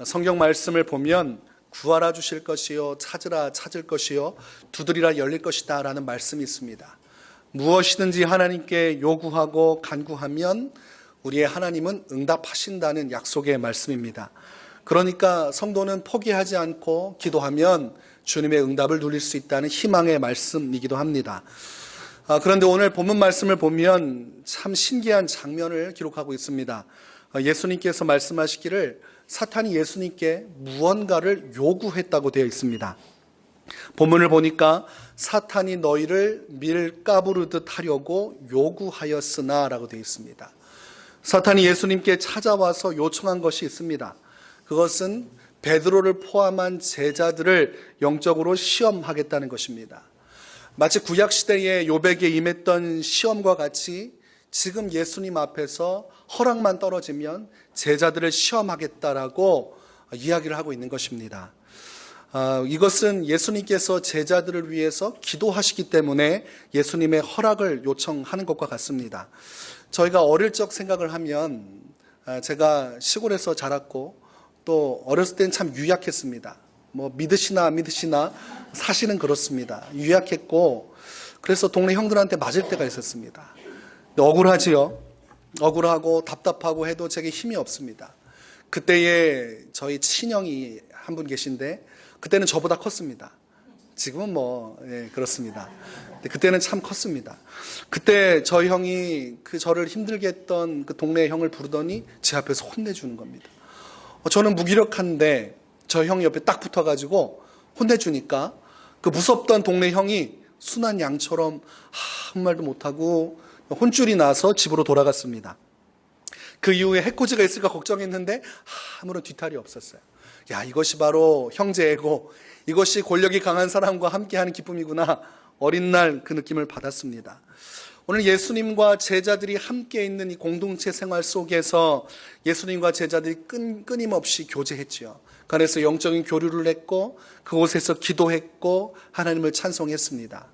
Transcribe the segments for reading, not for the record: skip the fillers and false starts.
성경 말씀을 보면 구하라 주실 것이요 찾으라 찾을 것이요 두드리라 열릴 것이다 라는 말씀이 있습니다. 무엇이든지 하나님께 요구하고 간구하면 우리의 하나님은 응답하신다는 약속의 말씀입니다. 그러니까 성도는 포기하지 않고 기도하면 주님의 응답을 누릴 수 있다는 희망의 말씀이기도 합니다. 그런데 오늘 본문 말씀을 보면 참 신기한 장면을 기록하고 있습니다. 예수님께서 말씀하시기를 사탄이 예수님께 무언가를 요구했다고 되어 있습니다. 본문을 보니까 사탄이 너희를 밀 까부르듯 하려고 요구하였으나 라고 되어 있습니다. 사탄이 예수님께 찾아와서 요청한 것이 있습니다. 그것은 베드로를 포함한 제자들을 영적으로 시험하겠다는 것입니다. 마치 구약시대에 욥에게 임했던 시험과 같이 지금 예수님 앞에서 허락만 떨어지면 제자들을 시험하겠다라고 이야기를 하고 있는 것입니다. 이것은 예수님께서 제자들을 위해서 기도하시기 때문에 예수님의 허락을 요청하는 것과 같습니다. 저희가 어릴 적 생각을 하면 제가 시골에서 자랐고 또 어렸을 때는 참 유약했습니다. 믿으시나 사실은 그렇습니다. 유약했고 그래서 동네 형들한테 맞을 때가 있었습니다. 억울하지요. 억울하고 답답하고 해도 제게 힘이 없습니다. 그때에 저희 친형이 한 분 계신데 그때는 저보다 컸습니다. 지금은 그렇습니다. 그때는 참 컸습니다. 그때 저희 형이 저를 힘들게 했던 그 동네 형을 부르더니 제 앞에서 혼내주는 겁니다. 저는 무기력한데 저 형이 옆에 딱 붙어가지고 혼내주니까 그 무섭던 동네 형이 순한 양처럼 아무 말도 못하고 혼쭐이 나서 집으로 돌아갔습니다. 그 이후에 해코지가 있을까 걱정했는데 아무런 뒤탈이 없었어요. 이것이 바로 형제애고 이것이 권력이 강한 사람과 함께하는 기쁨이구나. 어린 날 그 느낌을 받았습니다. 오늘 예수님과 제자들이 함께 있는 이 공동체 생활 속에서 예수님과 제자들이 끊임없이 교제했지요. 그래서 영적인 교류를 했고 그곳에서 기도했고 하나님을 찬송했습니다.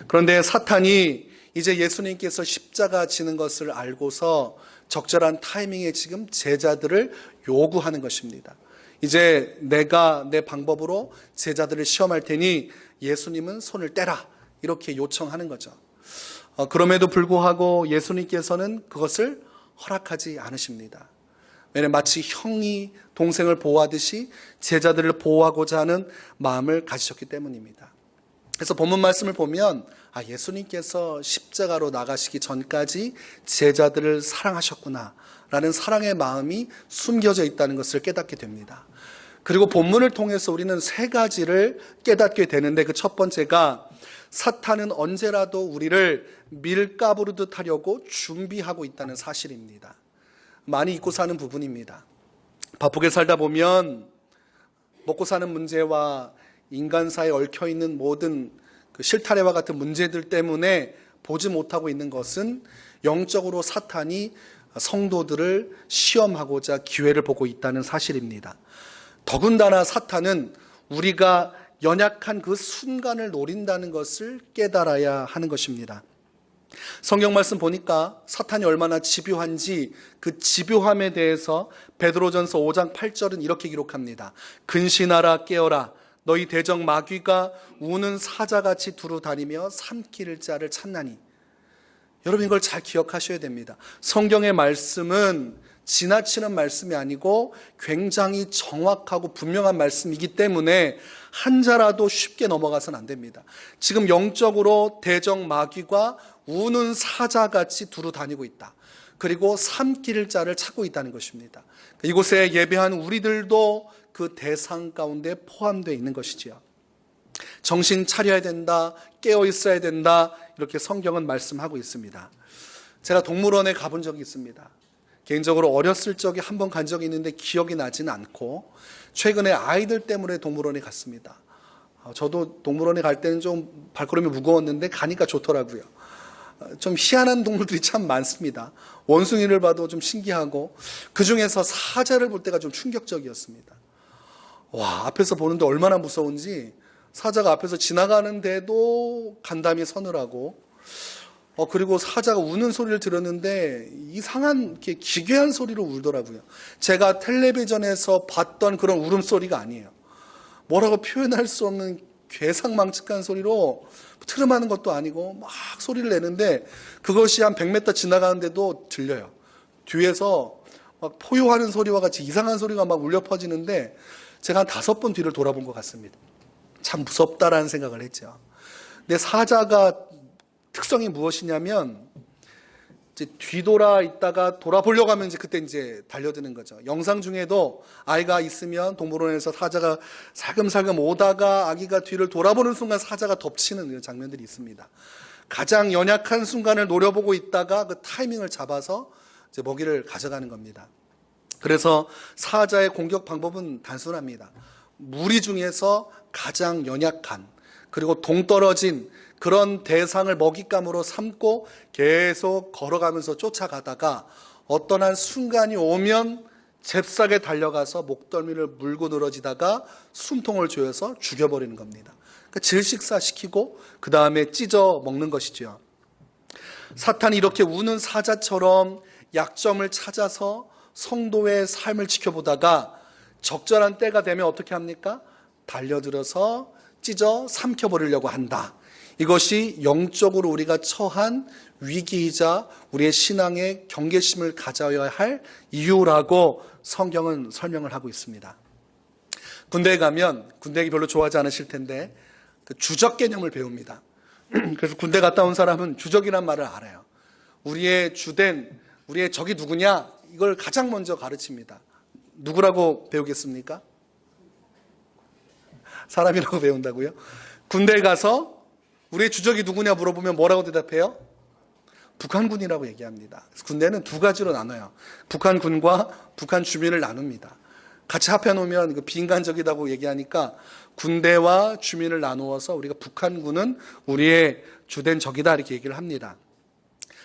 그런데 사탄이 이제 예수님께서 십자가 지는 것을 알고서 적절한 타이밍에 지금 제자들을 요구하는 것입니다. 이제 내가 내 방법으로 제자들을 시험할 테니 예수님은 손을 떼라 이렇게 요청하는 거죠. 그럼에도 불구하고 예수님께서는 그것을 허락하지 않으십니다. 왜냐하면 마치 형이 동생을 보호하듯이 제자들을 보호하고자 하는 마음을 가지셨기 때문입니다. 그래서 본문 말씀을 보면 예수님께서 십자가로 나가시기 전까지 제자들을 사랑하셨구나 라는 사랑의 마음이 숨겨져 있다는 것을 깨닫게 됩니다. 그리고 본문을 통해서 우리는 세 가지를 깨닫게 되는데 그 첫 번째가 사탄은 언제라도 우리를 밀가부르듯 하려고 준비하고 있다는 사실입니다. 많이 잊고 사는 부분입니다. 바쁘게 살다 보면 먹고 사는 문제와 인간사에 얽혀있는 모든 그 실타래와 같은 문제들 때문에 보지 못하고 있는 것은 영적으로 사탄이 성도들을 시험하고자 기회를 보고 있다는 사실입니다. 더군다나 사탄은 우리가 연약한 그 순간을 노린다는 것을 깨달아야 하는 것입니다. 성경 말씀 보니까 사탄이 얼마나 집요한지 그 집요함에 대해서 베드로전서 5장 8절은 이렇게 기록합니다. 근신하라 깨어라 너희 대적 마귀가 우는 사자같이 두루 다니며 삼킬 자를 찾나니. 여러분 이걸 잘 기억하셔야 됩니다. 성경의 말씀은 지나치는 말씀이 아니고 굉장히 정확하고 분명한 말씀이기 때문에 한 자라도 쉽게 넘어가서는 안 됩니다. 지금 영적으로 대적 마귀가 우는 사자같이 두루 다니고 있다. 그리고 삼킬 자를 찾고 있다는 것입니다. 이곳에 예배한 우리들도 그 대상 가운데 포함되어 있는 것이지요. 정신 차려야 된다, 깨어 있어야 된다, 이렇게 성경은 말씀하고 있습니다. 제가 동물원에 가본 적이 있습니다. 개인적으로 어렸을 적에 한 번 간 적이 있는데 기억이 나지는 않고 최근에 아이들 때문에 동물원에 갔습니다. 저도 동물원에 갈 때는 좀 발걸음이 무거웠는데 가니까 좋더라고요. 좀 희한한 동물들이 참 많습니다. 원숭이를 봐도 좀 신기하고 그 중에서 사자를 볼 때가 좀 충격적이었습니다. 앞에서 보는데 얼마나 무서운지 사자가 앞에서 지나가는데도 간담이 서늘하고 그리고 사자가 우는 소리를 들었는데 이상한 이렇게 기괴한 소리로 울더라고요. 제가 텔레비전에서 봤던 그런 울음소리가 아니에요. 뭐라고 표현할 수 없는 괴상망측한 소리로 트름하는 것도 아니고 막 소리를 내는데 그것이 한 100m 지나가는데도 들려요. 뒤에서 막 포효하는 소리와 같이 이상한 소리가 막 울려 퍼지는데 제가 한 5번 뒤를 돌아본 것 같습니다. 참 무섭다라는 생각을 했죠. 근데 사자가 특성이 무엇이냐면 이제 뒤돌아 있다가 돌아보려고 하면 그때 달려드는 거죠. 영상 중에도 아이가 있으면 동물원에서 사자가 살금살금 오다가 아기가 뒤를 돌아보는 순간 사자가 덮치는 이런 장면들이 있습니다. 가장 연약한 순간을 노려보고 있다가 그 타이밍을 잡아서 이제 먹이를 가져가는 겁니다. 그래서 사자의 공격 방법은 단순합니다. 무리 중에서 가장 연약한 그리고 동떨어진 그런 대상을 먹잇감으로 삼고 계속 걸어가면서 쫓아가다가 어떤 한 순간이 오면 잽싸게 달려가서 목덜미를 물고 늘어지다가 숨통을 조여서 죽여버리는 겁니다. 그러니까 질식사시키고 그 다음에 찢어 먹는 것이죠. 사탄이 이렇게 우는 사자처럼 약점을 찾아서 성도의 삶을 지켜보다가 적절한 때가 되면 어떻게 합니까? 달려들어서 찢어 삼켜버리려고 한다. 이것이 영적으로 우리가 처한 위기이자 우리의 신앙의 경계심을 가져야 할 이유라고 성경은 설명을 하고 있습니다. 군대에 가면 군대 얘기 별로 좋아하지 않으실 텐데 그 주적 개념을 배웁니다. 그래서 군대 갔다 온 사람은 주적이란 말을 알아요. 우리의 주된 우리의 적이 누구냐 이걸 가장 먼저 가르칩니다. 누구라고 배우겠습니까? 사람이라고 배운다고요? 군대에 가서 우리의 주적이 누구냐 물어보면 뭐라고 대답해요? 북한군이라고 얘기합니다. 그래서 군대는 두 가지로 나눠요. 북한군과 북한 주민을 나눕니다. 같이 합해놓으면 비인간적이라고 얘기하니까 군대와 주민을 나누어서 우리가 북한군은 우리의 주된 적이다 이렇게 얘기를 합니다.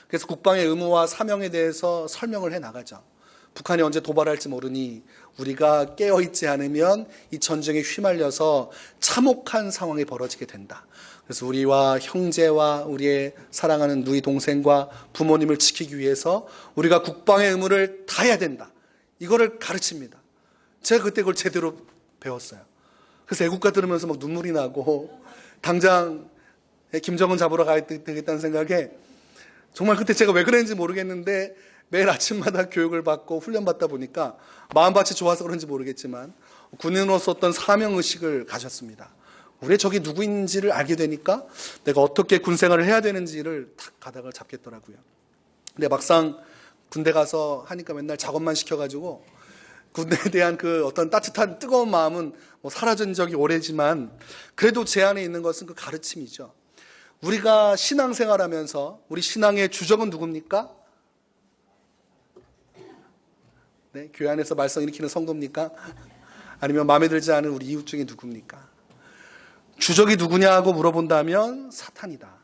그래서 국방의 의무와 사명에 대해서 설명을 해 나가죠. 북한이 언제 도발할지 모르니 우리가 깨어있지 않으면 이 전쟁에 휘말려서 참혹한 상황이 벌어지게 된다. 그래서 우리와 형제와 우리의 사랑하는 누이 동생과 부모님을 지키기 위해서 우리가 국방의 의무를 다해야 된다. 이거를 가르칩니다. 제가 그때 그걸 제대로 배웠어요. 그래서 애국가 들으면서 막 눈물이 나고 당장 김정은 잡으러 가야 되겠다는 생각에 정말 그때 제가 왜 그랬는지 모르겠는데 매일 아침마다 교육을 받고 훈련받다 보니까 마음밭이 좋아서 그런지 모르겠지만 군인으로서 어떤 사명의식을 가졌습니다. 우리의 적이 누구인지를 알게 되니까 내가 어떻게 군생활을 해야 되는지를 탁 가닥을 잡겠더라고요. 근데 막상 군대 가서 하니까 맨날 작업만 시켜가지고 군대에 대한 그 어떤 따뜻한 뜨거운 마음은 사라진 적이 오래지만 그래도 제 안에 있는 것은 그 가르침이죠. 우리가 신앙생활하면서 우리 신앙의 주적은 누굽니까? 네, 교회 안에서 말썽 일으키는 성도입니까? 아니면 마음에 들지 않은 우리 이웃 중에 누굽니까? 주적이 누구냐고 물어본다면 사탄이다.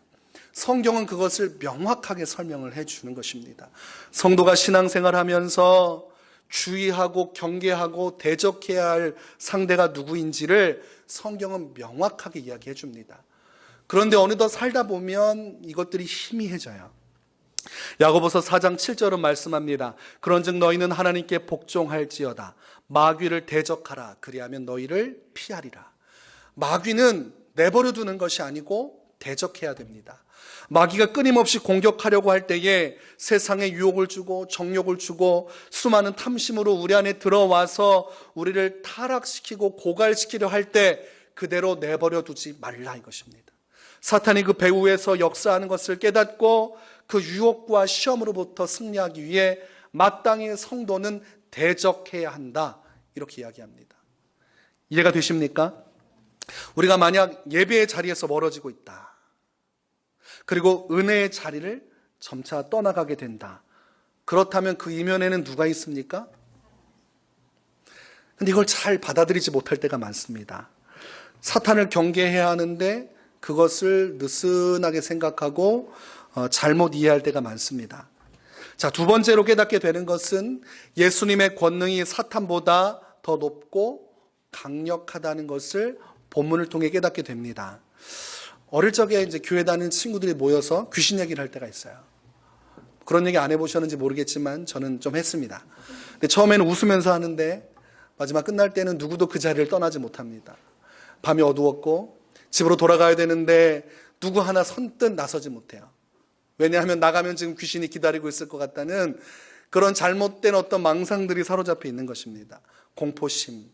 성경은 그것을 명확하게 설명을 해주는 것입니다. 성도가 신앙생활하면서 주의하고 경계하고 대적해야 할 상대가 누구인지를 성경은 명확하게 이야기해 줍니다. 그런데 어느덧 살다 보면 이것들이 희미해져요. 야고보서 4장 7절은 말씀합니다. 그런즉 너희는 하나님께 복종할지어다. 마귀를 대적하라. 그리하면 너희를 피하리라. 마귀는 내버려 두는 것이 아니고 대적해야 됩니다. 마귀가 끊임없이 공격하려고 할 때에 세상에 유혹을 주고 정욕을 주고 수많은 탐심으로 우리 안에 들어와서 우리를 타락시키고 고갈시키려 할 때 그대로 내버려 두지 말라 이것입니다. 사탄이 그 배후에서 역사하는 것을 깨닫고 그 유혹과 시험으로부터 승리하기 위해 마땅히 성도는 대적해야 한다 이렇게 이야기합니다. 이해가 되십니까? 우리가 만약 예배의 자리에서 멀어지고 있다. 그리고 은혜의 자리를 점차 떠나가게 된다. 그렇다면 그 이면에는 누가 있습니까? 근데 이걸 잘 받아들이지 못할 때가 많습니다. 사탄을 경계해야 하는데 그것을 느슨하게 생각하고 잘못 이해할 때가 많습니다. 자, 두 번째로 깨닫게 되는 것은 예수님의 권능이 사탄보다 더 높고 강력하다는 것을 본문을 통해 깨닫게 됩니다. 어릴 적에 이제 교회 다니는 친구들이 모여서 귀신 얘기를 할 때가 있어요. 그런 얘기 안 해보셨는지 모르겠지만 저는 좀 했습니다. 근데 처음에는 웃으면서 하는데 마지막 끝날 때는 누구도 그 자리를 떠나지 못합니다. 밤이 어두웠고 집으로 돌아가야 되는데 누구 하나 선뜻 나서지 못해요. 왜냐하면 나가면 지금 귀신이 기다리고 있을 것 같다는 그런 잘못된 어떤 망상들이 사로잡혀 있는 것입니다. 공포심,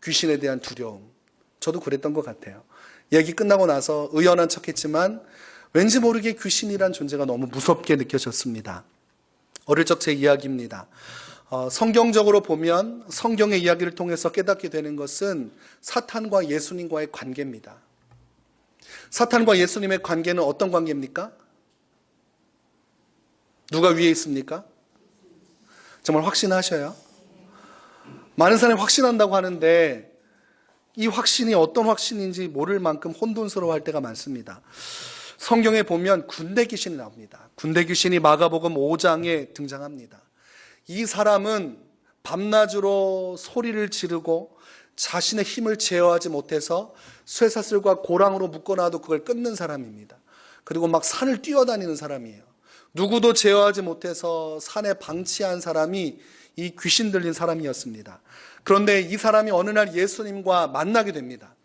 귀신에 대한 두려움. 저도 그랬던 것 같아요. 얘기 끝나고 나서 의연한 척했지만 왠지 모르게 귀신이란 존재가 너무 무섭게 느껴졌습니다. 어릴 적 제 이야기입니다. 성경적으로 보면 성경의 이야기를 통해서 깨닫게 되는 것은 사탄과 예수님과의 관계입니다. 사탄과 예수님의 관계는 어떤 관계입니까? 누가 위에 있습니까? 정말 확신하셔요? 많은 사람이 확신한다고 하는데 이 확신이 어떤 확신인지 모를 만큼 혼돈스러워할 때가 많습니다. 성경에 보면 군대 귀신이 나옵니다. 군대 귀신이 마가복음 5장에 등장합니다. 이 사람은 밤낮으로 소리를 지르고 자신의 힘을 제어하지 못해서 쇠사슬과 고랑으로 묶어놔도 그걸 끊는 사람입니다. 그리고 막 산을 뛰어다니는 사람이에요. 누구도 제어하지 못해서 산에 방치한 사람이 이 귀신 들린 사람이었습니다. 그런데 이 사람이 어느 날 예수님과 만나게 됩니다.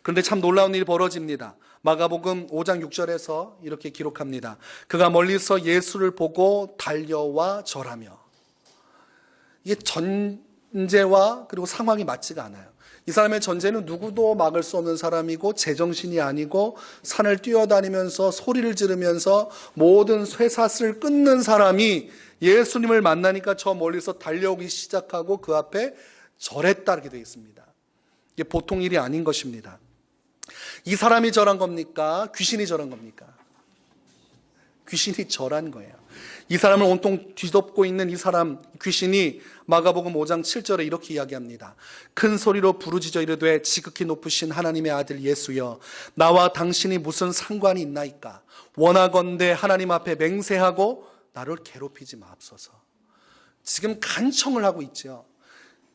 그런데 참 놀라운 일이 벌어집니다. 마가복음 5장 6절에서 이렇게 기록합니다. 그가 멀리서 예수를 보고 달려와 절하며. 이게 전제와 그리고 상황이 맞지가 않아요. 이 사람의 전제는 누구도 막을 수 없는 사람이고 제정신이 아니고 산을 뛰어다니면서 소리를 지르면서 모든 쇠사슬을 끊는 사람이 예수님을 만나니까 저 멀리서 달려오기 시작하고 그 앞에 절했다 이렇게 되어 있습니다. 이게 보통 일이 아닌 것입니다. 이 사람이 절한 겁니까? 귀신이 절한 겁니까? 귀신이 절한 거예요. 이 사람을 온통 뒤덮고 있는 이 사람 귀신이 마가복음 5장 7절에 이렇게 이야기합니다. 큰 소리로 부르짖어 이르되 지극히 높으신 하나님의 아들 예수여 나와 당신이 무슨 상관이 있나이까? 원하건대 하나님 앞에 맹세하고 나를 괴롭히지 마옵소서. 지금 간청을 하고 있죠.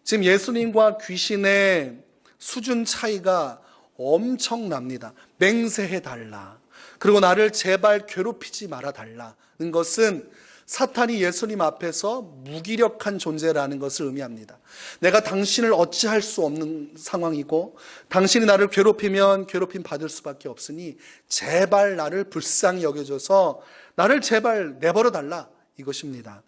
지금 예수님과 귀신의 수준 차이가 엄청납니다. 맹세해달라. 그리고 나를 제발 괴롭히지 말아달라는 것은 사탄이 예수님 앞에서 무기력한 존재라는 것을 의미합니다. 내가 당신을 어찌할 수 없는 상황이고 당신이 나를 괴롭히면 괴롭힘 받을 수밖에 없으니 제발 나를 불쌍히 여겨줘서 나를 제발 내버려 달라 이것입니다.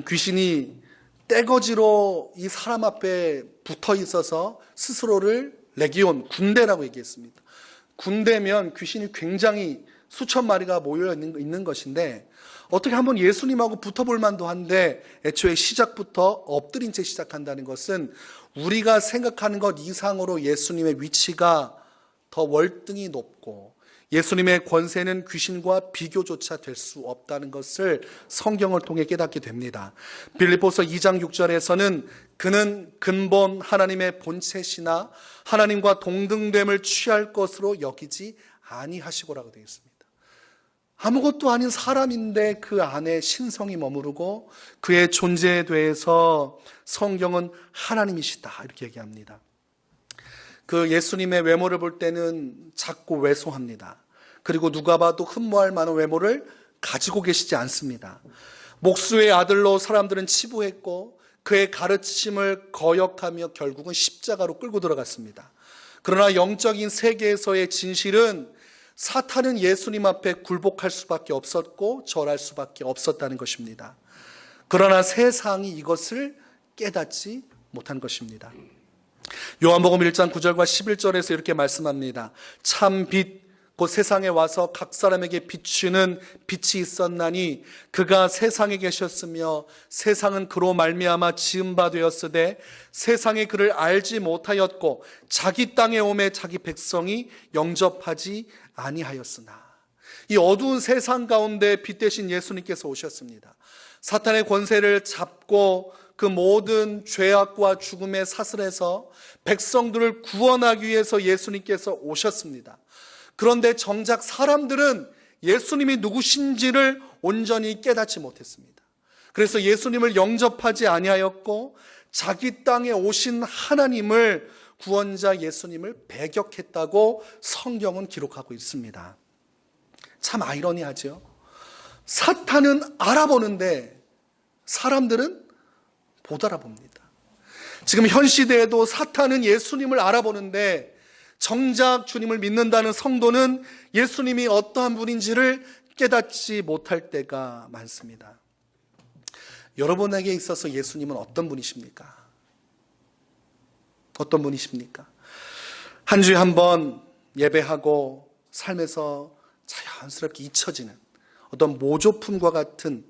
귀신이 떼거지로 이 사람 앞에 붙어 있어서 스스로를 레기온, 군대라고 얘기했습니다. 군대면 귀신이 굉장히 수천 마리가 모여 있는 것인데 어떻게 한번 예수님하고 붙어볼 만도 한데 애초에 시작부터 엎드린 채 시작한다는 것은 우리가 생각하는 것 이상으로 예수님의 위치가 더 월등히 높고 예수님의 권세는 귀신과 비교조차 될 수 없다는 것을 성경을 통해 깨닫게 됩니다. 빌립보서 2장 6절에서는 그는 근본 하나님의 본체시나 하나님과 동등됨을 취할 것으로 여기지 아니하시고라고 되어 있습니다. 아무것도 아닌 사람인데 그 안에 신성이 머무르고 그의 존재에 대해서 성경은 하나님이시다 이렇게 얘기합니다. 그 예수님의 외모를 볼 때는 작고 왜소합니다. 그리고 누가 봐도 흠모할 만한 외모를 가지고 계시지 않습니다. 목수의 아들로 사람들은 치부했고 그의 가르침을 거역하며 결국은 십자가로 끌고 들어갔습니다. 그러나 영적인 세계에서의 진실은 사탄은 예수님 앞에 굴복할 수밖에 없었고 절할 수밖에 없었다는 것입니다. 그러나 세상이 이것을 깨닫지 못한 것입니다. 요한복음 1장 9절과 11절에서 이렇게 말씀합니다. 참 빛, 곧 세상에 와서 각 사람에게 비추는 빛이 있었나니 그가 세상에 계셨으며 세상은 그로 말미암아 지은 바 되었으되 세상에 그를 알지 못하였고 자기 땅에 오매 자기 백성이 영접하지 아니하였으나. 이 어두운 세상 가운데 빛 대신 예수님께서 오셨습니다. 사탄의 권세를 잡고 그 모든 죄악과 죽음의 사슬에서 백성들을 구원하기 위해서 예수님께서 오셨습니다. 그런데 정작 사람들은 예수님이 누구신지를 온전히 깨닫지 못했습니다. 그래서 예수님을 영접하지 아니하였고 자기 땅에 오신 하나님을 구원자 예수님을 배격했다고 성경은 기록하고 있습니다. 참 아이러니하죠. 사탄은 알아보는데 사람들은 못 알아봅니다. 지금 현 시대에도 사탄은 예수님을 알아보는데 정작 주님을 믿는다는 성도는 예수님이 어떠한 분인지를 깨닫지 못할 때가 많습니다. 여러분에게 있어서 예수님은 어떤 분이십니까? 어떤 분이십니까? 한 주에 한 번 예배하고 삶에서 자연스럽게 잊혀지는 어떤 모조품과 같은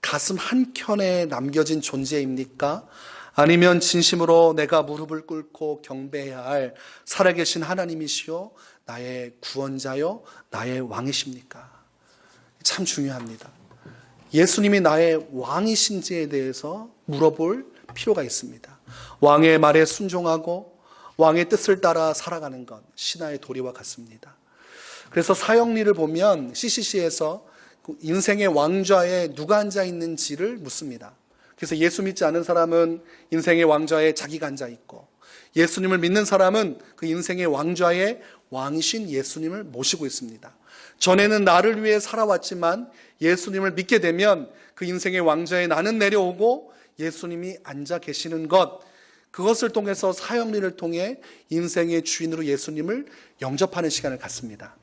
가슴 한켠에 남겨진 존재입니까? 아니면 진심으로 내가 무릎을 꿇고 경배해야 할 살아계신 하나님이시요 나의 구원자요 나의 왕이십니까? 참 중요합니다. 예수님이 나의 왕이신지에 대해서 물어볼 필요가 있습니다. 왕의 말에 순종하고 왕의 뜻을 따라 살아가는 것, 신하의 도리와 같습니다. 그래서 사형리를 보면 CCC에서 인생의 왕좌에 누가 앉아 있는지를 묻습니다. 그래서 예수 믿지 않은 사람은 인생의 왕좌에 자기가 앉아 있고, 예수님을 믿는 사람은 그 인생의 왕좌에 왕이신 예수님을 모시고 있습니다. 전에는 나를 위해 살아왔지만 예수님을 믿게 되면 그 인생의 왕좌에 나는 내려오고 예수님이 앉아 계시는 것, 그것을 통해서 사형리를 통해 인생의 주인으로 예수님을 영접하는 시간을 갖습니다.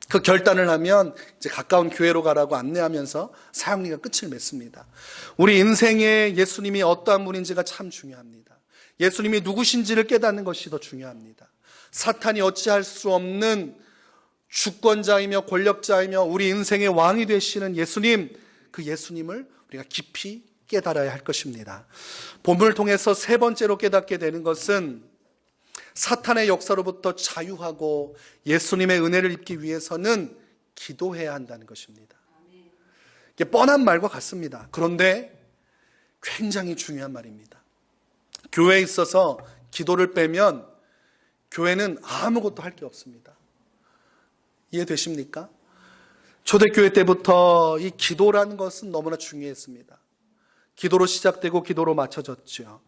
그 결단을 하면 이제 가까운 교회로 가라고 안내하면서 사형리가 끝을 맺습니다. 우리 인생에 예수님이 어떠한 분인지가 참 중요합니다. 예수님이 누구신지를 깨닫는 것이 더 중요합니다. 사탄이 어찌할 수 없는 주권자이며 권력자이며 우리 인생의 왕이 되시는 예수님, 그 예수님을 우리가 깊이 깨달아야 할 것입니다. 본문을 통해서 세 번째로 깨닫게 되는 것은 사탄의 역사로부터 자유하고 예수님의 은혜를 입기 위해서는 기도해야 한다는 것입니다. 이게 뻔한 말과 같습니다. 그런데 굉장히 중요한 말입니다. 교회에 있어서 기도를 빼면 교회는 아무것도 할 게 없습니다. 이해되십니까? 초대교회 때부터 이 기도라는 것은 너무나 중요했습니다. 기도로 시작되고 기도로 맞춰졌죠.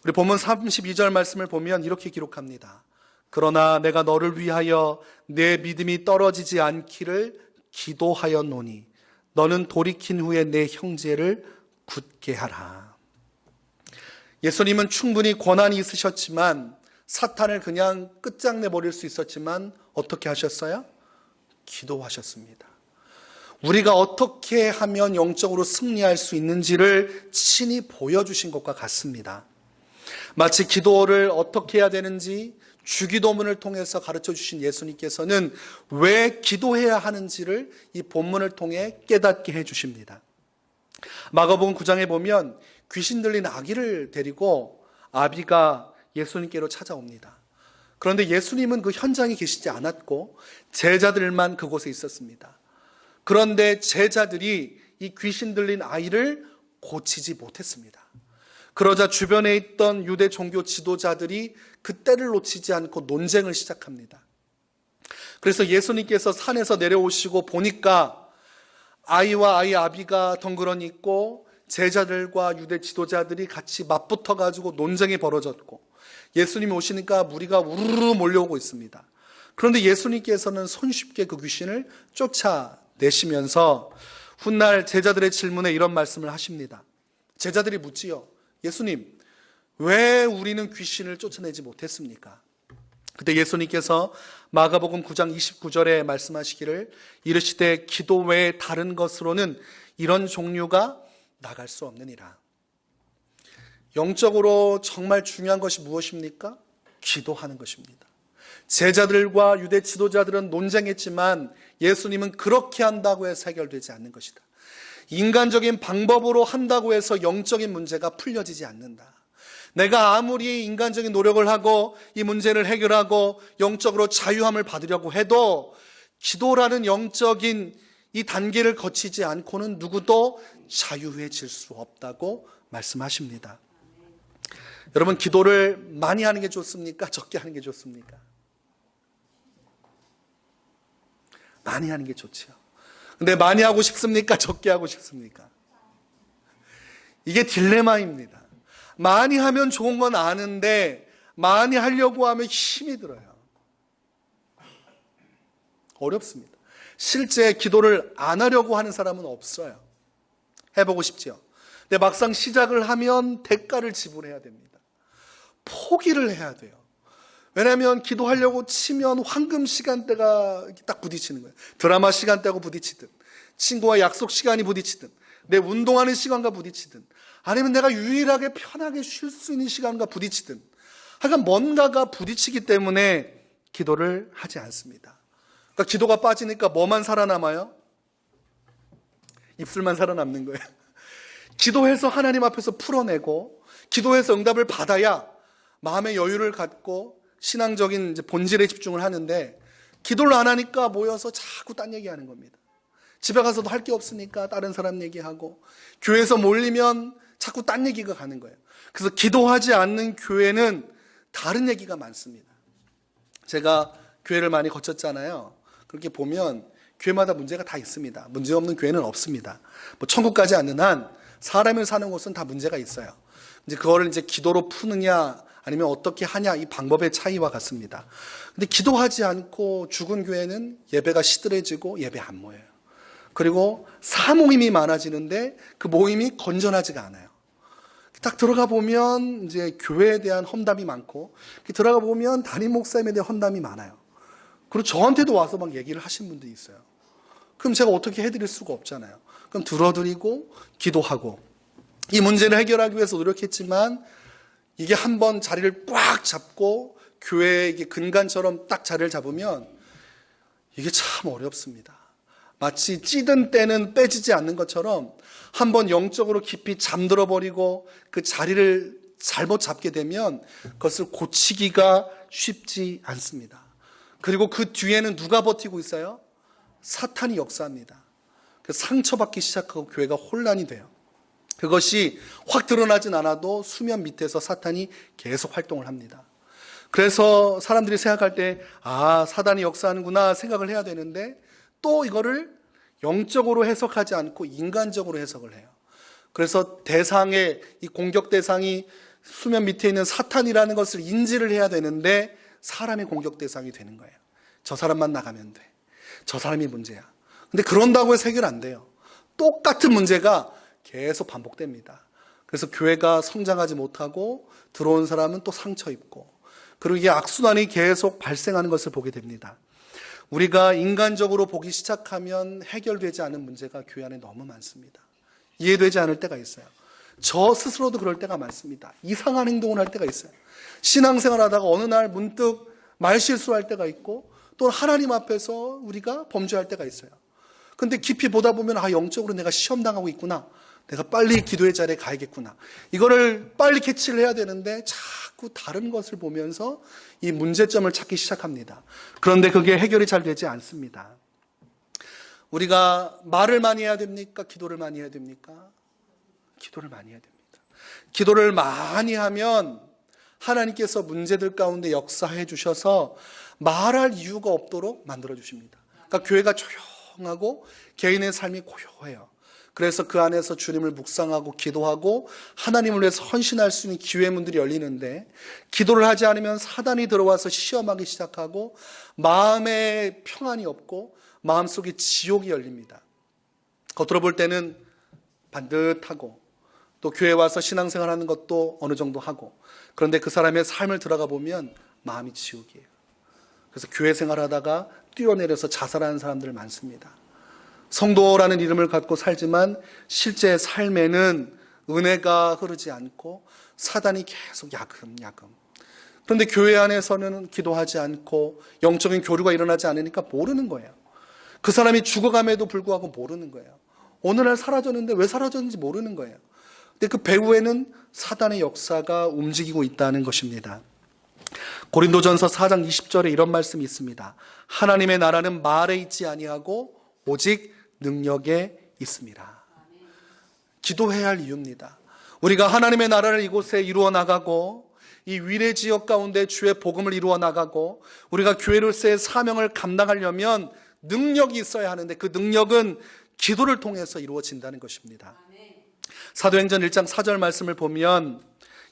우리 본문 32절 말씀을 보면 이렇게 기록합니다. 그러나 내가 너를 위하여 내 믿음이 떨어지지 않기를 기도하였노니 너는 돌이킨 후에 내 형제를 굳게 하라. 예수님은 충분히 권한이 있으셨지만 사탄을 그냥 끝장내버릴 수 있었지만 어떻게 하셨어요? 기도하셨습니다. 우리가 어떻게 하면 영적으로 승리할 수 있는지를 친히 보여주신 것과 같습니다. 마치 기도를 어떻게 해야 되는지 주기도문을 통해서 가르쳐 주신 예수님께서는 왜 기도해야 하는지를 이 본문을 통해 깨닫게 해 주십니다. 마가복음 9장에 보면 귀신 들린 아기를 데리고 아비가 예수님께로 찾아옵니다. 그런데 예수님은 그 현장에 계시지 않았고 제자들만 그곳에 있었습니다. 그런데 제자들이 이 귀신 들린 아이를 고치지 못했습니다. 그러자 주변에 있던 유대 종교 지도자들이 그 때를 놓치지 않고 논쟁을 시작합니다. 그래서 예수님께서 산에서 내려오시고 보니까 아이와 아이 아비가 덩그러니 있고 제자들과 유대 지도자들이 같이 맞붙어가지고 논쟁이 벌어졌고 예수님이 오시니까 무리가 우르르 몰려오고 있습니다. 그런데 예수님께서는 손쉽게 그 귀신을 쫓아내시면서 훗날 제자들의 질문에 이런 말씀을 하십니다. 제자들이 묻지요. 예수님, 왜 우리는 귀신을 쫓아내지 못했습니까? 그때 예수님께서 마가복음 9장 29절에 말씀하시기를 이르시되 기도 외에 다른 것으로는 이런 종류가 나갈 수 없느니라. 영적으로 정말 중요한 것이 무엇입니까? 기도하는 것입니다. 제자들과 유대 지도자들은 논쟁했지만 예수님은 그렇게 한다고 해서 해결되지 않는 것이다. 인간적인 방법으로 한다고 해서 영적인 문제가 풀려지지 않는다. 내가 아무리 인간적인 노력을 하고 이 문제를 해결하고 영적으로 자유함을 받으려고 해도 기도라는 영적인 이 단계를 거치지 않고는 누구도 자유해질 수 없다고 말씀하십니다. 여러분, 기도를 많이 하는 게 좋습니까? 적게 하는 게 좋습니까? 많이 하는 게 좋죠. 근데 많이 하고 싶습니까? 적게 하고 싶습니까? 이게 딜레마입니다. 많이 하면 좋은 건 아는데 많이 하려고 하면 힘이 들어요. 어렵습니다. 실제 기도를 안 하려고 하는 사람은 없어요. 해보고 싶죠. 근데 막상 시작을 하면 대가를 지불해야 됩니다. 포기를 해야 돼요. 왜냐하면 기도하려고 치면 황금 시간대가 딱 부딪히는 거예요. 드라마 시간대하고 부딪히든, 친구와 약속 시간이 부딪히든, 내 운동하는 시간과 부딪히든, 아니면 내가 유일하게 편하게 쉴 수 있는 시간과 부딪히든, 하여간 뭔가가 부딪히기 때문에 기도를 하지 않습니다. 그러니까 기도가 빠지니까 뭐만 살아남아요? 입술만 살아남는 거예요. 기도해서 하나님 앞에서 풀어내고, 기도해서 응답을 받아야 마음의 여유를 갖고 신앙적인 이제 본질에 집중을 하는데, 기도를 안 하니까 모여서 자꾸 딴 얘기하는 겁니다. 집에 가서도 할 게 없으니까 다른 사람 얘기하고, 교회에서 몰리면 자꾸 딴 얘기가 가는 거예요. 그래서 기도하지 않는 교회는 다른 얘기가 많습니다. 제가 교회를 많이 거쳤잖아요. 그렇게 보면 교회마다 문제가 다 있습니다. 문제 없는 교회는 없습니다. 뭐 천국 가지 않는 한 사람을 사는 곳은 다 문제가 있어요. 이제 그거를 이제 기도로 푸느냐 아니면 어떻게 하냐, 이 방법의 차이와 같습니다. 근데 기도하지 않고 죽은 교회는 예배가 시들해지고 예배 안 모여요. 그리고 사모임이 많아지는데 그 모임이 건전하지가 않아요. 딱 들어가 보면 이제 교회에 대한 험담이 많고, 들어가 보면 담임 목사님에 대한 험담이 많아요. 그리고 저한테도 와서 막 얘기를 하신 분들이 있어요. 그럼 제가 어떻게 해드릴 수가 없잖아요. 그럼 들어드리고 기도하고, 이 문제를 해결하기 위해서 노력했지만 이게 한번 자리를 꽉 잡고 교회의 근간처럼 딱 자리를 잡으면 이게 참 어렵습니다. 마치 찌든 때는 빼지지 않는 것처럼 한번 영적으로 깊이 잠들어 버리고 그 자리를 잘못 잡게 되면 그것을 고치기가 쉽지 않습니다. 그리고 그 뒤에는 누가 버티고 있어요? 사탄이 역사합니다. 상처받기 시작하고 교회가 혼란이 돼요. 그것이 확 드러나진 않아도 수면 밑에서 사탄이 계속 활동을 합니다. 그래서 사람들이 생각할 때 사단이 역사하는구나 생각을 해야 되는데, 또 이거를 영적으로 해석하지 않고 인간적으로 해석을 해요. 그래서 대상의, 이 공격 대상이 수면 밑에 있는 사탄이라는 것을 인지를 해야 되는데 사람이 공격 대상이 되는 거예요. 저 사람만 나가면 돼. 저 사람이 문제야. 근데 그런다고 해서 해결 안 돼요. 똑같은 문제가 계속 반복됩니다. 그래서 교회가 성장하지 못하고 들어온 사람은 또 상처 입고, 그리고 이게 악순환이 계속 발생하는 것을 보게 됩니다. 우리가 인간적으로 보기 시작하면 해결되지 않은 문제가 교회 안에 너무 많습니다. 이해되지 않을 때가 있어요. 저 스스로도 그럴 때가 많습니다. 이상한 행동을 할 때가 있어요. 신앙생활 하다가 어느 날 문득 말실수할 때가 있고, 또 하나님 앞에서 우리가 범죄할 때가 있어요. 근데 깊이 보다 보면 영적으로 내가 시험당하고 있구나. 내가 빨리 기도의 자리에 가야겠구나. 이거를 빨리 캐치를 해야 되는데 자꾸 다른 것을 보면서 이 문제점을 찾기 시작합니다. 그런데 그게 해결이 잘 되지 않습니다. 우리가 말을 많이 해야 됩니까? 기도를 많이 해야 됩니까? 기도를 많이 해야 됩니다. 기도를 많이 하면 하나님께서 문제들 가운데 역사해 주셔서 말할 이유가 없도록 만들어 주십니다. 그러니까 교회가 조용하고 개인의 삶이 고요해요. 그래서 그 안에서 주님을 묵상하고 기도하고 하나님을 위해서 헌신할 수 있는 기회문들이 열리는데, 기도를 하지 않으면 사단이 들어와서 시험하기 시작하고 마음에 평안이 없고 마음속에 지옥이 열립니다. 겉으로 볼 때는 반듯하고 또 교회 와서 신앙생활하는 것도 어느 정도 하고, 그런데 그 사람의 삶을 들어가 보면 마음이 지옥이에요. 그래서 교회 생활하다가 뛰어내려서 자살하는 사람들 많습니다. 성도라는 이름을 갖고 살지만 실제 삶에는 은혜가 흐르지 않고 사단이 계속 야금야금. 그런데 교회 안에서는 기도하지 않고 영적인 교류가 일어나지 않으니까 모르는 거예요. 그 사람이 죽어감에도 불구하고 모르는 거예요. 어느 날 사라졌는데 왜 사라졌는지 모르는 거예요. 근데 그 배후에는 사단의 역사가 움직이고 있다는 것입니다. 고린도전서 4장 20절에 이런 말씀이 있습니다. 하나님의 나라는 말에 있지 아니하고 오직 능력에 있습니다. 기도해야 할 이유입니다. 우리가 하나님의 나라를 이곳에 이루어 나가고 이 위례 지역 가운데 주의 복음을 이루어 나가고 우리가 교회로서의 사명을 감당하려면 능력이 있어야 하는데, 그 능력은 기도를 통해서 이루어진다는 것입니다. 사도행전 1장 4절 말씀을 보면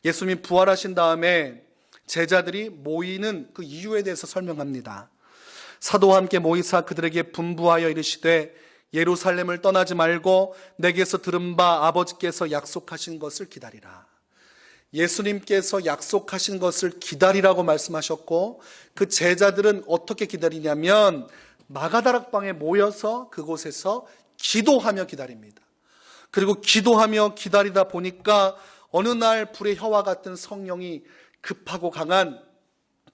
예수님이 부활하신 다음에 제자들이 모이는 그 이유에 대해서 설명합니다. 사도와 함께 모이사 그들에게 분부하여 이르시되 예루살렘을 떠나지 말고 내게서 들은 바 아버지께서 약속하신 것을 기다리라. 예수님께서 약속하신 것을 기다리라고 말씀하셨고, 그 제자들은 어떻게 기다리냐면 마가다락방에 모여서 그곳에서 기도하며 기다립니다. 그리고 기도하며 기다리다 보니까 어느 날 불의 혀와 같은 성령이 급하고 강한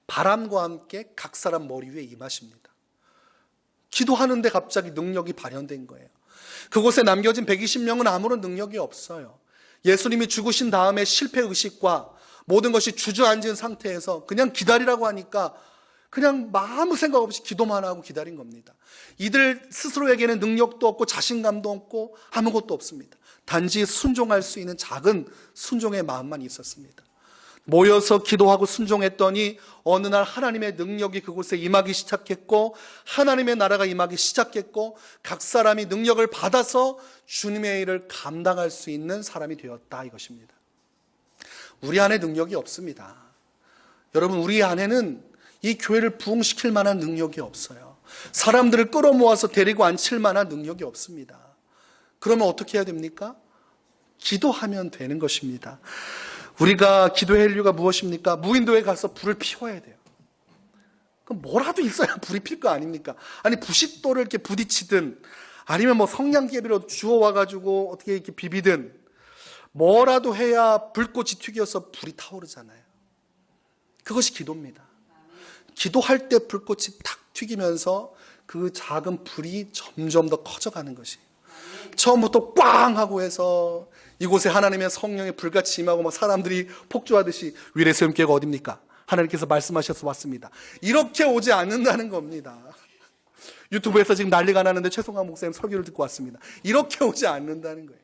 바람과 함께 각 사람 머리 위에 임하십니다. 기도하는데 갑자기 능력이 발현된 거예요. 그곳에 남겨진 120명은 아무런 능력이 없어요. 예수님이 죽으신 다음에 실패의식과 모든 것이 주저앉은 상태에서 그냥 기다리라고 하니까 그냥 아무 생각 없이 기도만 하고 기다린 겁니다. 이들 스스로에게는 능력도 없고 자신감도 없고 아무것도 없습니다. 단지 순종할 수 있는 작은 순종의 마음만 있었습니다. 모여서 기도하고 순종했더니 어느 날 하나님의 능력이 그곳에 임하기 시작했고, 하나님의 나라가 임하기 시작했고, 각 사람이 능력을 받아서 주님의 일을 감당할 수 있는 사람이 되었다, 이것입니다. 우리 안에 능력이 없습니다. 여러분, 우리 안에는 이 교회를 부흥시킬 만한 능력이 없어요. 사람들을 끌어모아서 데리고 앉힐 만한 능력이 없습니다. 그러면 어떻게 해야 됩니까? 기도하면 되는 것입니다. 우리가 기도할 이유가 무엇입니까? 무인도에 가서 불을 피워야 돼요. 그럼 뭐라도 있어야 불이 필 거 아닙니까? 아니, 부싯돌을 이렇게 부딪히든 아니면 뭐 성냥개비로 주워와가지고 어떻게 이렇게 비비든 뭐라도 해야 불꽃이 튀겨서 불이 타오르잖아요. 그것이 기도입니다. 기도할 때 불꽃이 탁 튀기면서 그 작은 불이 점점 더 커져가는 것이에요. 처음부터 꽝 하고 해서 이곳에 하나님의 성령의 불같이 임하고 막 사람들이 폭주하듯이 위례세움교회가 어딥니까? 하나님께서 말씀하셔서 왔습니다. 이렇게 오지 않는다는 겁니다. 유튜브에서 지금 난리가 나는데 최송환 목사님 설교를 듣고 왔습니다. 이렇게 오지 않는다는 거예요.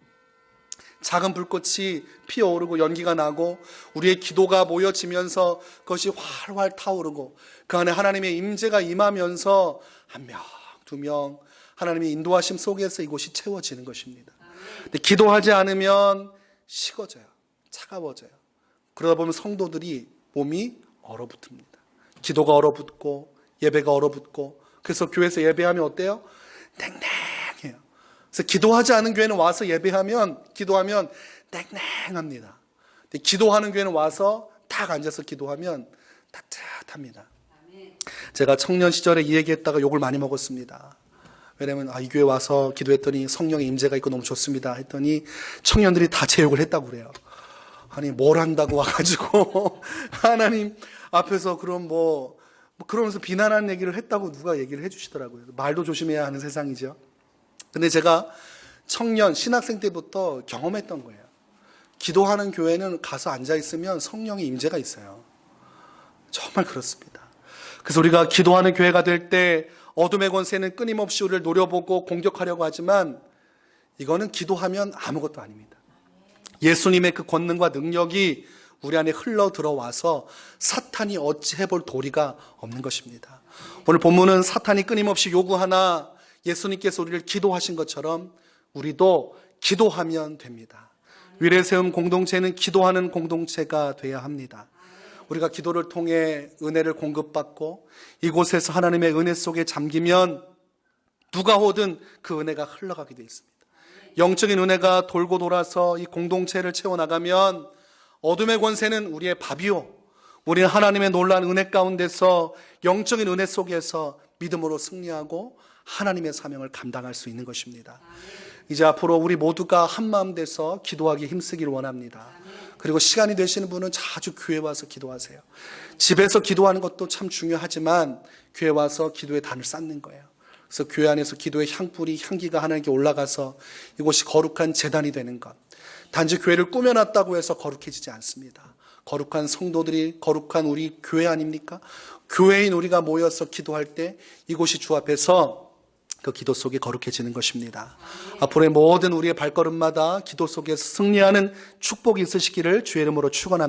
작은 불꽃이 피어오르고 연기가 나고 우리의 기도가 모여지면서 그것이 활활 타오르고 그 안에 하나님의 임재가 임하면서 한 명, 두 명 하나님의 인도하심 속에서 이곳이 채워지는 것입니다. 근데 기도하지 않으면 식어져요. 차가워져요. 그러다 보면 성도들이 몸이 얼어붙습니다. 기도가 얼어붙고 예배가 얼어붙고, 그래서 교회에서 예배하면 어때요? 냉랭해요. 그래서 기도하지 않은 교회는 와서 기도하면 냉랭합니다. 근데 기도하는 교회는 와서 딱 앉아서 기도하면 따뜻합니다. 제가 청년 시절에 이 얘기했다가 욕을 많이 먹었습니다. 왜냐면 이 교회 와서 기도했더니 성령의 임재가 있고 너무 좋습니다 했더니 청년들이 다 제 욕을 했다고 그래요. 아니, 뭘 한다고 와가지고 하나님 앞에서 그럼 그러면서 비난하는 얘기를 했다고 누가 얘기를 해주시더라고요. 말도 조심해야 하는 세상이죠. 근데 제가 청년 신학생 때부터 경험했던 거예요. 기도하는 교회는 가서 앉아있으면 성령의 임재가 있어요. 정말 그렇습니다. 그래서 우리가 기도하는 교회가 될 때 어둠의 권세는 끊임없이 우리를 노려보고 공격하려고 하지만 이거는 기도하면 아무것도 아닙니다. 예수님의 그 권능과 능력이 우리 안에 흘러 들어와서 사탄이 어찌 해볼 도리가 없는 것입니다. 오늘 본문은 사탄이 끊임없이 요구하나 예수님께서 우리를 기도하신 것처럼 우리도 기도하면 됩니다. 위례세움 공동체는 기도하는 공동체가 되어야 합니다. 우리가 기도를 통해 은혜를 공급받고 이곳에서 하나님의 은혜 속에 잠기면 누가 오든 그 은혜가 흘러가게 되어 있습니다. 영적인 은혜가 돌고 돌아서 이 공동체를 채워나가면 어둠의 권세는 우리의 밥이요, 우리는 하나님의 놀라운 은혜 가운데서 영적인 은혜 속에서 믿음으로 승리하고 하나님의 사명을 감당할 수 있는 것입니다. 이제 앞으로 우리 모두가 한마음 돼서 기도하기 힘쓰기를 원합니다. 그리고 시간이 되시는 분은 자주 교회 와서 기도하세요. 집에서 기도하는 것도 참 중요하지만 교회 와서 기도의 단을 쌓는 거예요. 그래서 교회 안에서 기도의 향기가 하나님께 올라가서 이곳이 거룩한 제단이 되는 것. 단지 교회를 꾸며놨다고 해서 거룩해지지 않습니다. 거룩한 성도들이 거룩한 우리 교회 아닙니까? 교회인 우리가 모여서 기도할 때 이곳이 주 앞에서 그 기도 속에 거룩해지는 것입니다. 앞으로의 모든 우리의 발걸음마다 기도 속에서 승리하는 축복이 있으시기를 주의 이름으로 축원합니다.